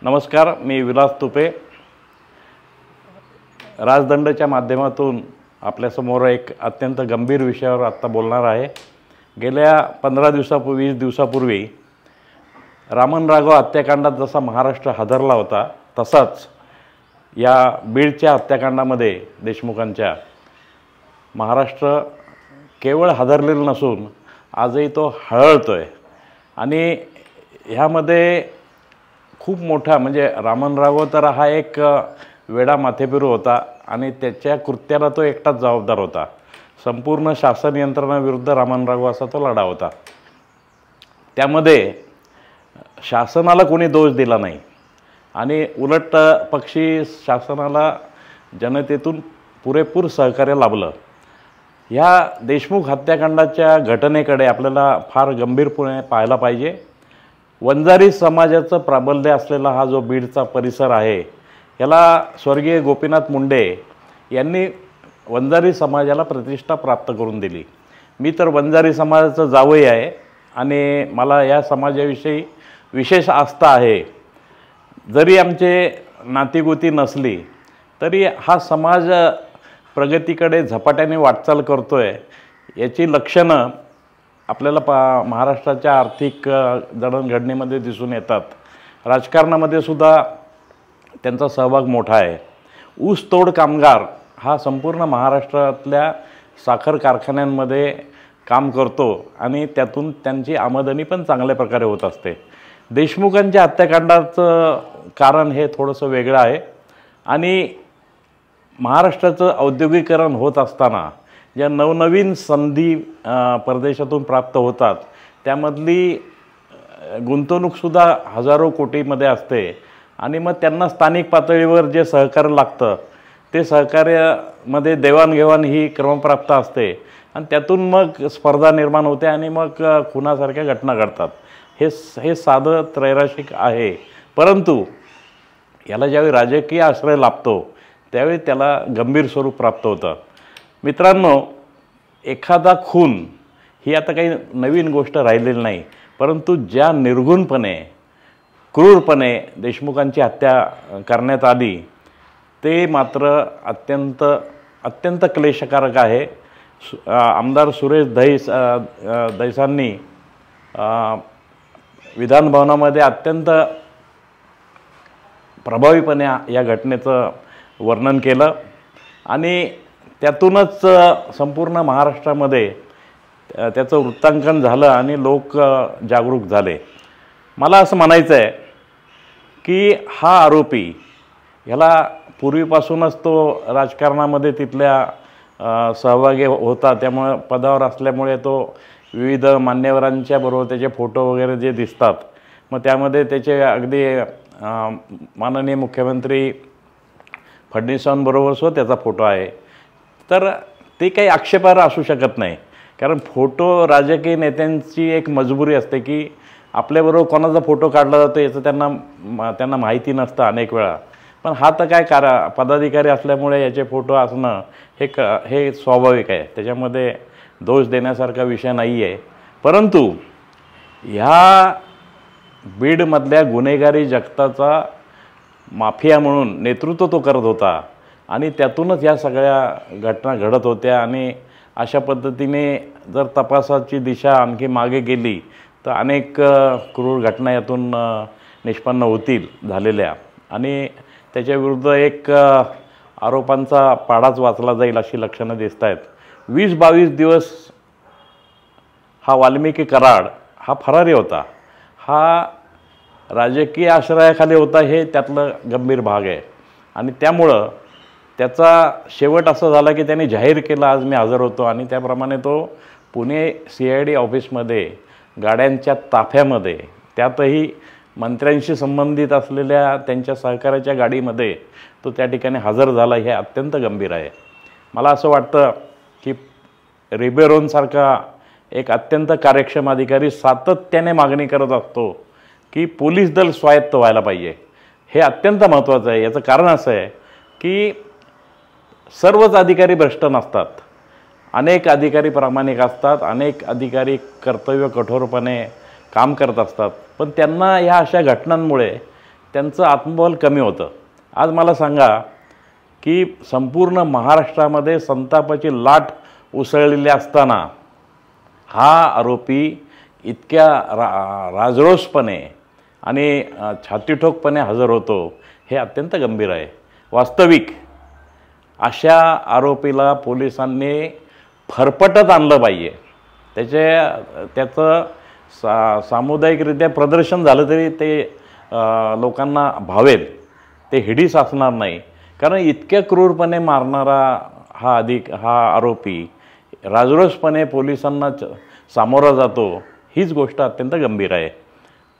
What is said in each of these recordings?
नमस्कार, मी विलास तुपे राजदंडच्या माध्यमातून आपल्यासमोर एक अत्यंत गंभीर विषयावर आत्ता बोलणार आहे। गेल्या 20 दिवसापूर्वी रामन राघव हत्याकांडात जसा महाराष्ट्र हादरला होता, तसाच या बीडच्या हत्याकांडामध्ये देशमुखांच्या महाराष्ट्र केवळ हादरलेलं नसून आजही तो हळहळतोय। आणि ह्यामध्ये खूप मोठा म्हणजे रामन राघव तर हा एक वेडा माथेफिरू होता आणि त्याच्या कृत्याला तो एकटाच जबाबदार होता। संपूर्ण शासन यंत्रणेविरुद्ध रामन राघव असा तो लढा होता। त्यामध्ये शासनाला कोणी दोष दिला नाही आणि उलट पक्षी शासनाला जनतेतून पुरेपूर सहकार्य लाभलं। ह्या देशमुख हत्याकांडाच्या घटनेकडे आपल्याला फार गंभीरपणे पाहायला पाहिजे। वंजारी समाजाचं प्राबल्य असलेला हा जो बीडचा परिसर आहे, याला स्वर्गीय गोपीनाथ मुंडे यांनी वंजारी समाजाला प्रतिष्ठा प्राप्त करून दिली। मी तर वंजारी समाजाचा जावई आहे आणि मला या समाजाविषयी विशेष आस्था आहे। जरी आमचे नातीगोती नसली तरी हा समाज प्रगतीकडे झपाट्याने वाटचाल करतोय, याची लक्षणं आपल्याला महाराष्ट्राच्या आर्थिक जडणघडणीमध्ये दिसून येतात। राजकारणामध्ये सुद्धा त्यांचा सहभाग मोठा आहे। ऊसतोड कामगार हा संपूर्ण महाराष्ट्रातल्या साखर कारखान्यांमध्ये काम करतो आणि त्यातून त्यांची आमदनी पण चांगल्या प्रकारे होत असते। देशमुखांच्या हत्याकांडाचं कारण हे थोडंसं वेगळं आहे आणि महाराष्ट्राचं औद्योगिकरण होत असताना ज्या नवनवीन संधी परदेशातून प्राप्त होतात, त्यामधली गुंतवणूकसुद्धा हजारो कोटीमध्ये असते आणि मग त्यांना स्थानिक पातळीवर जे सहकार्य लागतं ते सहकार्यामध्ये देवाणघेवाण ही क्रमप्राप्त असते आणि त्यातून मग स्पर्धा निर्माण होते आणि मग खुनासारख्या घटना घडतात। हे साधं त्रैराशिक आहे, परंतु याला ज्यावेळी राजकीय आश्रय लाभतो त्यावेळी त्याला गंभीर स्वरूप प्राप्त होतं। मित्रांनो, एखादा खून ही आता काही नवीन गोष्ट राहिलेली नाही, परंतु ज्या निर्घुणपणे क्रूरपणे देशमुखांची हत्या करण्यात आली ते मात्र अत्यंत क्लेशकारक आहे। आमदार सुरेश धैसांनी विधानभवनामध्ये अत्यंत प्रभावीपणे या घटनेचं वर्णन केलं आणि त्यातूनच संपूर्ण महाराष्ट्रामध्ये त्याचं वृत्तांकन झालं आणि लोक जागरूक झाले। मला असं म्हणायचं आहे की हा आरोपी ह्याला पूर्वीपासूनच तो राजकारणामध्ये तिथल्या सहभागी होता, त्यामुळे पदावर असल्यामुळे तो विविध मान्यवरांच्या बरोबर त्याचे फोटो वगैरे जे दिसतात, मग त्यामध्ये त्याचे अगदी माननीय मुख्यमंत्री फडणवीसांबरोबर सुद्धा त्याचा फोटो आहे। तर ते काही आक्षेपार्ह असू शकत नाही, कारण फोटो राजकीय नेत्यांची एक मजबुरी असते की आपल्याबरोबर कोणाचा फोटो काढला जातो याचं त्यांना माहिती नसतं अनेक वेळा। पण हा तर काय पदाधिकारी असल्यामुळे याचे फोटो असणं हे स्वाभाविक आहे, त्याच्यामध्ये दोष देण्यासारखा विषय नाही आहे। परंतु ह्या बीडमधल्या गुन्हेगारी जगताचा माफिया म्हणून नेतृत्व तो करत होता आणि त्यातूनच या सगळ्या घटना घडत होत्या आणि अशा पद्धतीने जर तपासाची दिशा आणखी मागे गेली तर अनेक क्रूर घटना यातून निष्पन्न होतील झालेल्या आणि त्याच्याविरुद्ध एक आरोपांचा पाडाच वाचला जाईल अशी लक्षणं दिसत आहेत। 20-22 दिवस हा वाल्मिकी कराड हा फरारी होता, हा राजकीय आश्रयाखाली होता, हे त्यातलं गंभीर भाग आहे आणि त्यामुळं त्याचा शेवट असं झाला की त्यांनी जाहीर केलं आज मी हजर होतो आणि त्याप्रमाणे तो पुणे CID ऑफिसमध्ये गाड्यांच्या ताफ्यामध्ये, त्यातही मंत्र्यांशी संबंधित असलेल्या त्यांच्या सहकार्याच्या गाडीमध्ये तो त्या ठिकाणी हजर झाला। हे अत्यंत गंभीर आहे। मला असं वाटतं की रिबेरोंसारखा एक अत्यंत कार्यक्षम अधिकारी सातत्याने मागणी करत असतो की पोलीस दल स्वायत्त व्हायला पाहिजे। हे अत्यंत महत्त्वाचं आहे। याचं कारण असं आहे की सर्वच अधिकारी भ्रष्ट नसतात, अनेक अधिकारी प्रामाणिक असतात, अनेक अधिकारी कर्तव्य कठोरपणे काम करत असतात, पण त्यांना ह्या अशा घटनांमुळे त्यांचं आत्मबल कमी होतं. आज मला सांगा की संपूर्ण महाराष्ट्रामध्ये संतापाची लाट उसळलेली असताना हा आरोपी इतक्या राजरोसपणे आणि छातीठोकपणे हजर होतो, हे अत्यंत गंभीर आहे. वास्तविक अशा आरोपीला पोलिसांनी फरफटत आणलं पाहिजे. त्याचं सामुदायिकरित्या प्रदर्शन झालं तरी ते लोकांना भावेल, ते हिडीस असणार नाही. कारण इतक्या क्रूरपणे मारणारा हा आरोपी राजरोसपणे पोलिसांना सामोरा जातो, हीच गोष्ट अत्यंत गंभीर आहे.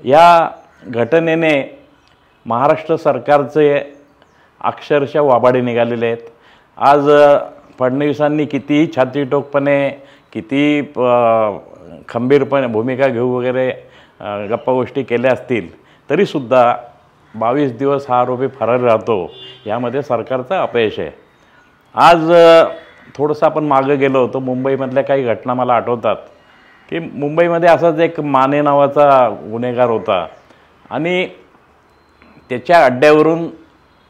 या घटनेने महाराष्ट्र सरकारचे अक्षरशः वाबाडे निघालेले आहेत. आज फडणवीसांनी कितीही छातीटोकपणे, किती खंबीरपणे भूमिका घेऊ वगैरे गप्पा गोष्टी केल्या असतील, तरीसुद्धा 22 दिवस हा आरोपी फरार राहतो, यामध्ये सरकारचं अपयश आहे. आज थोडंसं आपण मागं गेलो होतो, मुंबईमधल्या काही घटना मला आठवतात की मुंबईमध्ये असाच एक माने नावाचा गुन्हेगार होता आणि त्याच्या अड्ड्यावरून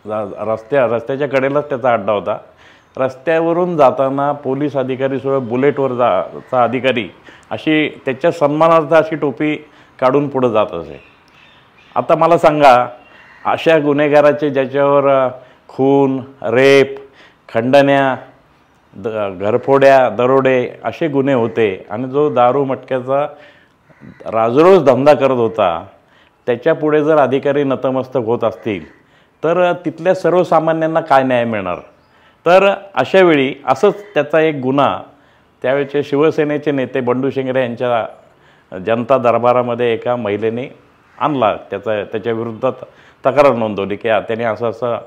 रस्त्याच्या कडेलाच त्याचा अड्डा होता. रस्त्यावरून जाताना पोलीस अधिकारीसोबत बुलेटवर चा अधिकारी अशी त्याच्या सन्मानार्थ अशी टोपी काढून पुढं जात असे. आता मला सांगा, अशा गुन्हेगाराचे ज्याच्यावर खून, रेप, खंडण्या, घरफोड्या, दरोडे असे गुन्हे होते आणि जो दारू मटक्याचा राजरोज धंदा करत होता, त्याच्यापुढे जर अधिकारी नतमस्तक होत असतील तर तिथल्या सर्वसामान्यांना काय न्याय मिळणार? तर अशावेळी असंच त्याचा एक गुन्हा त्यावेळेचे शिवसेनेचे नेते बंडू शिंगरे यांच्या जनता दरबारामध्ये एका महिलेने आणला. त्याच्या विरुद्धात तक्रार नोंदवली की त्याने असं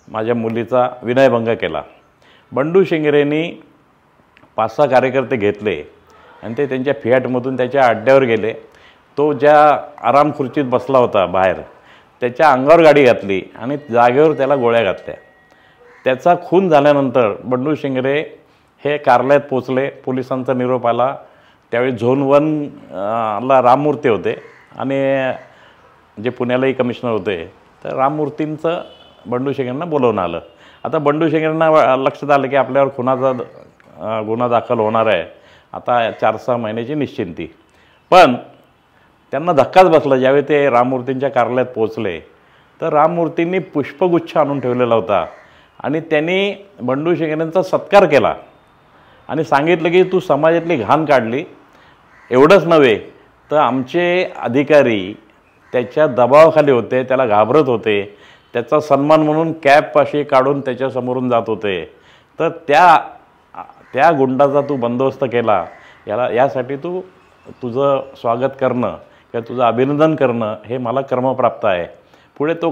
माझ्या मुलीचा विनयभंग केला. बंडू शिंगरेंनी 5-6 कार्यकर्ते घेतले आणि ते त्यांच्या फियाटमधून त्याच्या अड्ड्यावर गेले. तो ज्या आराम खुर्चीत बसला होता बाहेर, त्याच्या अंगावर गाडी घातली आणि जागेवर त्याला गोळ्या घातल्या. त्याचा खून झाल्यानंतर बंडू शिंगरे हे कार्यालयात पोचले. पोलिसांचा निरोप आला. त्यावेळी झोन 1ला राममूर्ती होते आणि जे पुण्यालाही कमिशनर होते, तर राममूर्तींचं बंडू शिंगरेंना बोलवून आलं. आता बंडू शिंगरेंना लक्षात आलं की आपल्यावर खुनाचा गुन्हा दाखल होणार आहे. आता 4-6 महिन्याची निश्चिंती. पण त्यांना धक्काच बसला. ज्यावेळी ते राममूर्तींच्या कार्यालयात पोचले तर राममूर्तींनी पुष्पगुच्छ आणून ठेवलेला होता आणि त्यांनी बंडू शिंगरेंचा सत्कार केला आणि सांगितलं की तू समाजातली घाण काढली. एवढंच नव्हे तर आमचे अधिकारी त्याच्या दबावाखाली होते, त्याला घाबरत होते, त्याचा सन्मान म्हणून कॅप अशी काढून त्याच्यासमोरून जात होते. तर त्या गुंडाचा तू बंदोबस्त केला, यासाठी तुझं स्वागत करणं किंवा तुझं अभिनंदन करणं हे मला कर्मप्राप्त आहे. पुढे तो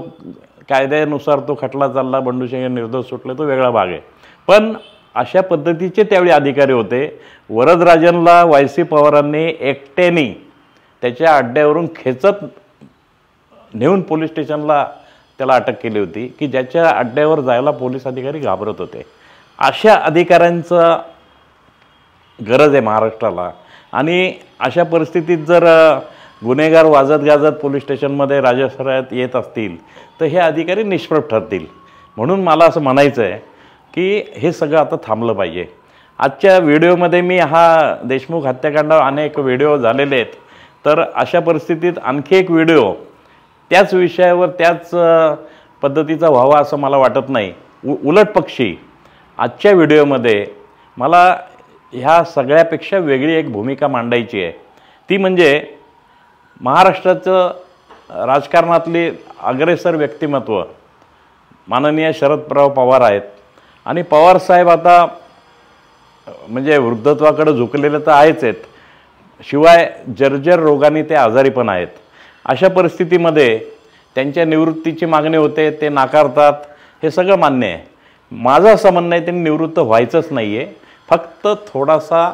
कायद्यानुसार तो खटला चालला, बंडू शिंगरे निर्दोष सुटले, तो वेगळा भाग आहे. पण अशा पद्धतीचे त्यावेळी अधिकारी होते. वरदराजनला वायसी पवारांनी एकट्याने त्याच्या अड्ड्यावरून खेचत नेऊन पोलीस स्टेशनला त्याला अटक केली होती की ज्याच्या अड्ड्यावर जायला पोलीस अधिकारी घाबरत होते. अशा अधिकाऱ्यांचं गरज आहे महाराष्ट्राला. आणि अशा परिस्थितीत जर गुन्हेगार वाजत गाजत पोलीस स्टेशनमध्ये राजसरायात येत असतील तर हे अधिकारी निष्प्रभ ठरतील. म्हणून मला असं म्हणायचं आहे की हे सगळं आता थांबलं पाहिजे. आजच्या व्हिडिओमध्ये मी हा देशमुख हत्याकांडावर अनेक व्हिडिओ झालेले आहेत, तर अशा परिस्थितीत आणखी एक व्हिडिओ त्याच विषयावर त्याच पद्धतीचा व्हावा असं मला वाटत नाही. उलट पक्षी आजच्या व्हिडिओमध्ये मला ह्या सगळ्यापेक्षा वेगळी एक भूमिका मांडायची आहे. ती म्हणजे महाराष्ट्राचं राजकारणातली अग्रेसर व्यक्तिमत्व माननीय शरदराव पवार आहेत आणि पवारसाहेब आता म्हणजे वृद्धत्वाकडे झुकलेले तर आहेच आहेत, शिवाय जर्जर रोगाने ते आजारी पण आहेत. अशा परिस्थितीमध्ये त्यांच्या निवृत्तीची मागणी होते, ते नाकारतात, हे सगळं मान्य आहे. माझं असं म्हणणं आहे त्यांनी निवृत्त व्हायचंच नाही आहे. फक्त थोडासा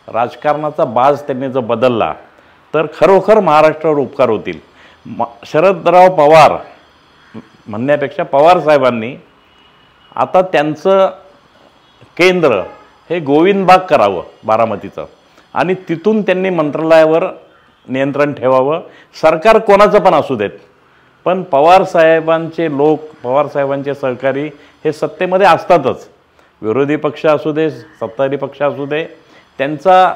राजकारणाचा बाज त्यांनी जर बदलला तर खरोखर महाराष्ट्रावर उपकार होतील. शरदराव पवार म्हणण्यापेक्षा पवार साहेबांनी आता त्यांचं केंद्र हे गोविंदबाग करावं बारामतीचं आणि तिथून त्यांनी मंत्रालयावर नियंत्रण ठेवावं. सरकार कोणाचं पण असू देत, पण पवारसाहेबांचे लोक, पवारसाहेबांचे सहकारी हे सत्तेमध्ये असतातच. विरोधी पक्ष असू दे, सत्ताधारी पक्ष असू दे, त्यांचा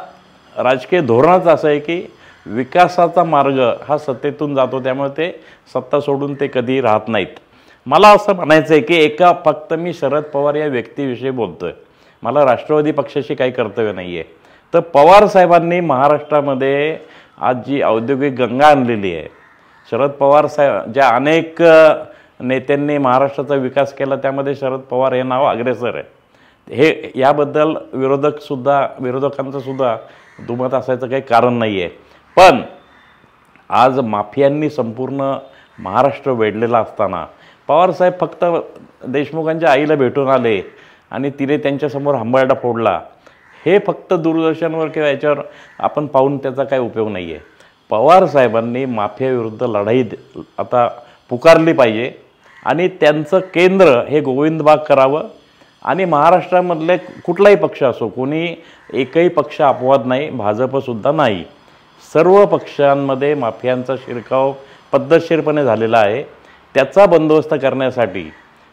राजकीय धोरणच असं आहे की विकासाचा मार्ग हा सत्तेतून जातो, त्यामुळे ते सत्ता सोडून ते कधी राहत नाहीत. मला असं म्हणायचं आहे की फक्त मी शरद पवार या व्यक्तीविषयी बोलतो आहे, मला राष्ट्रवादी पक्षाशी काही कर्तव्य नाही आहे. तर पवारसाहेबांनी महाराष्ट्रामध्ये आज जी औद्योगिक गंगा आणलेली आहे, शरद पवार साहेब ज्या अनेक नेत्यांनी महाराष्ट्राचा विकास केला त्यामध्ये शरद पवार हे नाव अग्रेसर आहे. हे याबद्दल विरोधकांचं सुद्धा दुमत असायचं काही कारण नाही आहे. पण आज माफियांनी संपूर्ण महाराष्ट्र वेढलेला असताना पवारसाहेब फक्त देशमुखांच्या आईला भेटून आले आणि तिने त्यांच्यासमोर हंबरडा फोडला, हे फक्त दूरदर्शनवर किंवा याच्यावर आपण पाहून त्याचा काही उपयोग नाही आहे. पवारसाहेबांनी माफियाविरुद्ध लढाई आता पुकारली पाहिजे आणि त्यांचं केंद्र हे गोविंदबाग करावं. आणि महाराष्ट्रामधले कुठलाही पक्ष असो, कोणी एकही पक्ष अपवाद नाही, भाजपसुद्धा नाही, सर्व पक्षांमध्ये माफियांचा शिरकाव पद्धतशीरपणे झालेला आहे. त्याचा बंदोबस्त करण्यासाठी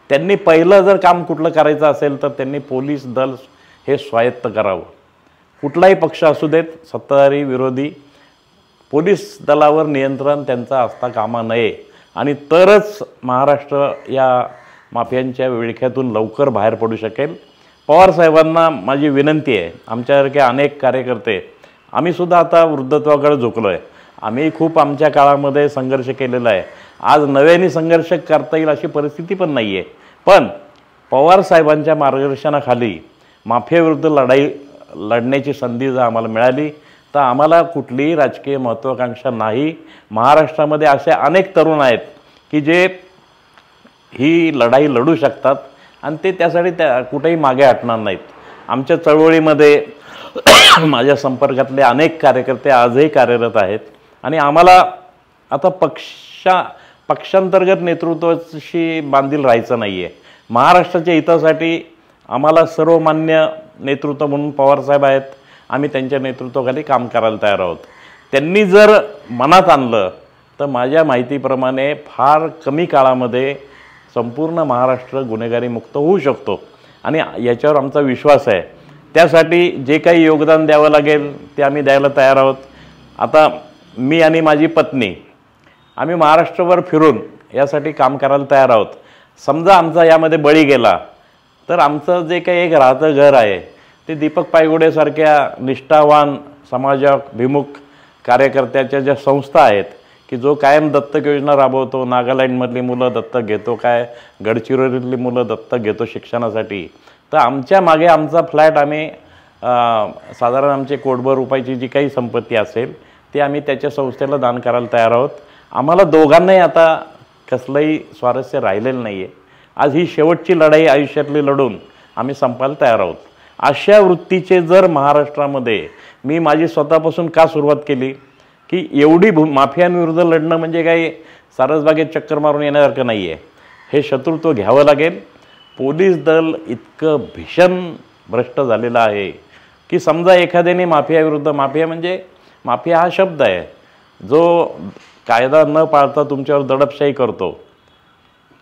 त्यांनी पहिलं जर काम कुठलं करायचं असेल तर त्यांनी पोलीस दल हे स्वायत्त करावं. कुठलाही पक्ष असू देत, सत्ताधारी विरोधी, पोलीस दलावर नियंत्रण त्यांचं असता कामा नये आणि तरच महाराष्ट्र या माफियांच्या विळख्यातून लवकर बाहेर पडू शकेल. पवारसाहेबांना माझी विनंती आहे, आमच्यासारखे अनेक कार्यकर्ते आम्हीसुद्धा आता वृद्धत्वाकडे झुकलो आहे, आम्ही खूप आमच्या काळामध्ये संघर्ष केलेला आहे, आज नव्याने संघर्ष करता येईल अशी परिस्थिती पण नाही आहे. पण पवारसाहेबांच्या मार्गदर्शनाखाली माफियाविरुद्ध लढण्याची संधी जर आम्हाला मिळाली तर आम्हाला कुठलीही राजकीय महत्त्वाकांक्षा नाही. महाराष्ट्रामध्ये असे अनेक तरुण आहेत की जे ही लढाई लढू शकतात आणि ते त्यासाठी कुठेही मागे हटणार नाहीत. आमच्या चळवळीमध्ये माझ्या संपर्कातले अनेक कार्यकर्ते आजही कार्यरत आहेत आणि आम्हाला आता पक्षांतर्गत नेतृत्वाशी बांधील राहायचं नाही आहे. महाराष्ट्राच्या हितासाठी आम्हाला सर्वमान्य नेतृत्व म्हणून पवारसाहेब आहेत, आम्ही त्यांच्या नेतृत्वाखाली काम करायला तयार आहोत. त्यांनी जर मनात आणलं तर माझ्या माहितीप्रमाणे फार कमी काळामध्ये संपूर्ण महाराष्ट्र गुन्हेगारी मुक्त होऊ शकतो आणि याच्यावर आमचा विश्वास आहे. त्यासाठी जे काही योगदान द्यावं लागेल ते आम्ही द्यायला तयार आहोत. आता मी आणि माझी पत्नी आम्ही महाराष्ट्रभर फिरून यासाठी काम करायला तयार आहोत. समजा आमचा यामध्ये बळी गेला तर आमचं जे काही एक राहतं घर आहे ते दीपक पायगुडेसारख्या निष्ठावान समाजाभिमुख कार्यकर्त्याच्या ज्या संस्था आहेत की जो कायम दत्तक योजना राबवतो, नागालँडमधली मुलं दत्तक घेतो, गडचिरोलीतली मुलं दत्तक घेतो शिक्षणासाठी, तर आमच्या मागे आमचा फ्लॅट आम्ही साधारण आमचे कोटभर रुपयाची जी काही संपत्ती असेल ते आम्ही त्याच्या संस्थेला दान करायला तयार आहोत. आम्हाला दोघांनाही आता कसलंही स्वारस्य राहिलेलं नाही आहे. आज ही शेवटची लढाई आयुष्यातली लढून आम्ही संपायला तयार आहोत. अशा वृत्तीचे जर महाराष्ट्रामध्ये मी माझी स्वतःपासून का सुरुवात केली की एवढी माफियांविरुद्ध लढणं म्हणजे काही सारसबागेत चक्कर मारून येण्यासारखं नाही आहे. हे शत्रुत्व घ्यावं लागेल. पोलीस दल इतकं भीषण भ्रष्ट झालेलं आहे की समजा एखाद्याने माफियाविरुद्ध, माफिया हा शब्द आहे जो कायदा न पाळता तुमच्यावर दडपशाही करतो,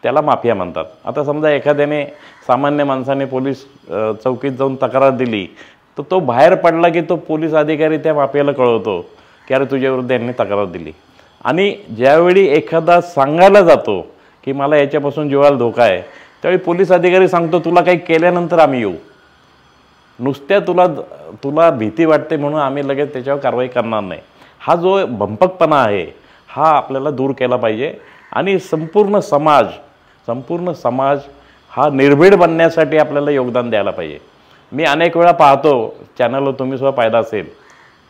त्याला माफिया म्हणतात. आता समजा एखाद्याने सामान्य माणसाने पोलीस चौकीत जाऊन तक्रार दिली तर तो बाहेर पडला की तो पोलीस अधिकारी त्या माफियाला कळवतो की अरे तुझ्याविरुद्ध यांनी तक्रार दिली. आणि ज्यावेळी एखादा सांगायला जातो की मला याच्यापासून जीवाला धोका आहे त्यावेळी पोलीस अधिकारी सांगतो तुला काही केल्यानंतर आम्ही येऊ, नुसत्या तुला भीती वाटते म्हणून आम्ही लगेच त्याच्यावर कारवाई करणार नाही. हा जो भंपकपणा आहे हा आपल्याला दूर केला पाहिजे आणि संपूर्ण समाज हा निर्भीड बनण्यासाठी आपल्याला योगदान द्यायला पाहिजे. मी अनेक वेळा पाहतो चॅनलवर, तुम्ही सुद्धा पाहिला असेल,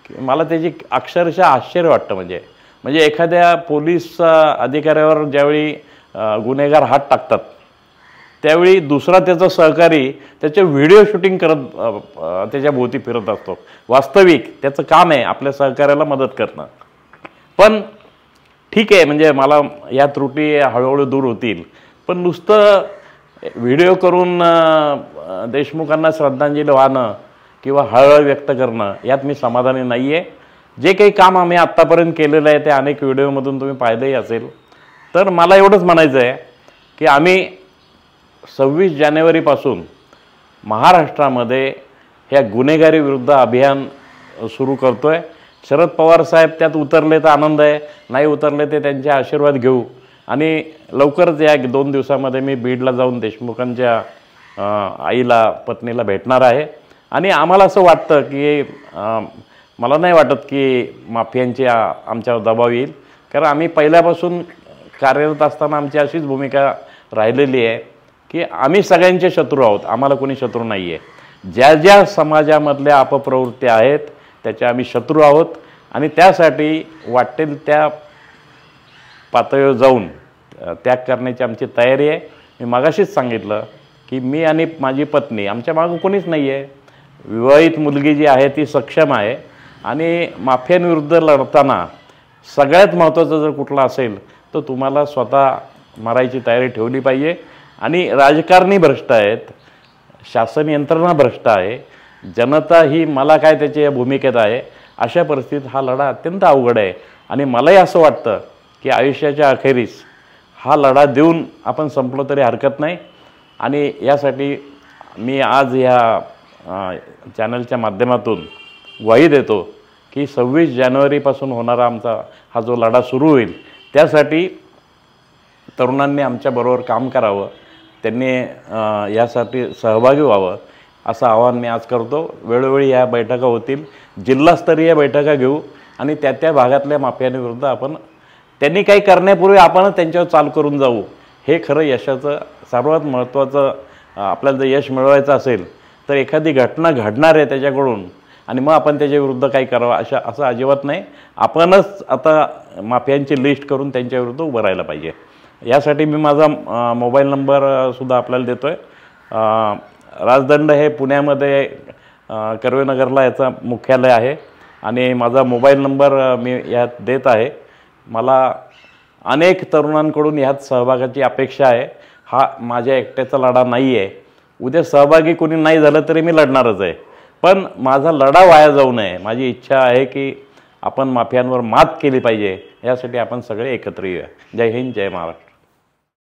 की मला त्याची अक्षरशः आश्चर्य वाटतं. म्हणजे एखाद्या पोलीस अधिकाऱ्यावर ज्यावेळी गुन्हेगार हात टाकतात त्यावेळी दुसरा त्याचा सहकारी त्याचे व्हिडिओ शूटिंग करत त्याच्या भोवती फिरत असतो. वास्तविक त्याचं काम आहे आपल्या सहकार्याला मदत करणं. पण ठीक आहे, म्हणजे मला या त्रुटी हळूहळू दूर होतील, पण नुसतं व्हिडिओ करून देशमुखांना श्रद्धांजली वाहणं किंवा हळहळ व्यक्त करणं यात मी समाधानी नाही आहे. जे काही काम आम्ही आत्तापर्यंत केलेलं आहे ते अनेक व्हिडिओमधून तुम्ही पाहिलंही असेल. तर मला एवढंच म्हणायचं आहे की आम्ही 26 जानेवारीपासून महाराष्ट्रामध्ये ह्या गुन्हेगारी विरुद्ध अभियान सुरू करतो आहे. शरद पवार साहेब त्यात उतरले तर आनंद आहे, नाही उतरले ते त्यांचे आशीर्वाद घेऊ. आणि लवकरच या 2 दिवसामध्ये मी बीडला जाऊन देशमुखांच्या आईला पत्नीला भेटणार आहे. आणि आम्हाला असं वाटतं की मला नाही वाटत की माफियांची आमच्यावर दबाव येईल, कारण आम्ही पहिल्यापासून कार्यरत असताना आमची अशीच भूमिका राहिलेली आहे की आम्ही सगळ्यांचे शत्रू आहोत, आम्हाला कोणी शत्रू नाही आहे. ज्या ज्या समाजामधल्या अपप्रवृत्ती आहेत त्याचे आम्ही शत्रू आहोत आणि त्यासाठी वाटेल त्या पातळीवर जाऊन त्याग करण्याची आमची तयारी आहे. मी मगाशीच सांगितलं की मी आणि माझी पत्नी, आमच्या मागं कोणीच नाही आहे. विवाहित मुलगी जी आहे ती सक्षम आहे आणि माफियांविरुद्ध लढताना सगळ्यात महत्त्वाचं जर कुठलं असेल तर तुम्हाला स्वतः मारायची तयारी ठेवली पाहिजे. आणि राजकारणी भ्रष्ट आहेत, शासन यंत्रणा भ्रष्ट आहे, जनता ही मला काय त्याच्या या भूमिकेत आहे. अशा परिस्थितीत हा लढा अत्यंत अवघड आहे आणि मलाही असं वाटतं की आयुष्याच्या अखेरीस हा लढा देऊन आपण संपलो तरी हरकत नाही. आणि यासाठी मी आज ह्या चॅनलच्या माध्यमातून ग्वाही देतो की 26 जानेवारीपासून होणारा आमचा हा जो लढा सुरू होईल त्यासाठी तरुणांनी आमच्याबरोबर काम करावं, त्यांनी यासाठी सहभागी व्हावं असं आवाहन मी आज करतो. वेळोवेळी ह्या बैठका होतील, जिल्हास्तरीय बैठका घेऊ आणि त्या भागातल्या माफियांविरुद्ध आपण त्यांनी काही करण्यापूर्वी आपणच त्यांच्यावर चाल करून जाऊ. हे खरं यशाचं सर्वात महत्त्वाचं. आपल्याला जर यश मिळवायचं असेल तर एखादी घटना घडणार आहे त्याच्याकडून आणि मग आपण त्याच्याविरुद्ध काही करावं असं अजिबात नाही. आपणच आता माफियांची लिस्ट करून त्यांच्याविरुद्ध उभं राहायला पाहिजे. यासाठी मी माझा मोबाईल नंबरसुद्धा आपल्याला देतो आहे. राजदंड हे पुण्यामध्ये कर्वेनगरला याचं मुख्यालय आहे आणि माझा मोबाईल नंबर मी यात देत आहे. मला अनेक तरुणांकडून ह्यात सहभागाची अपेक्षा आहे. हा माझ्या एकट्याचा लढा नाही आहे. उद्या सहभागी कोणी नाही झालं तरी मी लढणारच आहे, पण माझा लढा वाया जाऊ नये. माझी इच्छा आहे की आपण माफियांवर मात केली पाहिजे. यासाठी आपण सगळे एकत्र येऊया. जय हिंद, जय महाराष्ट्र.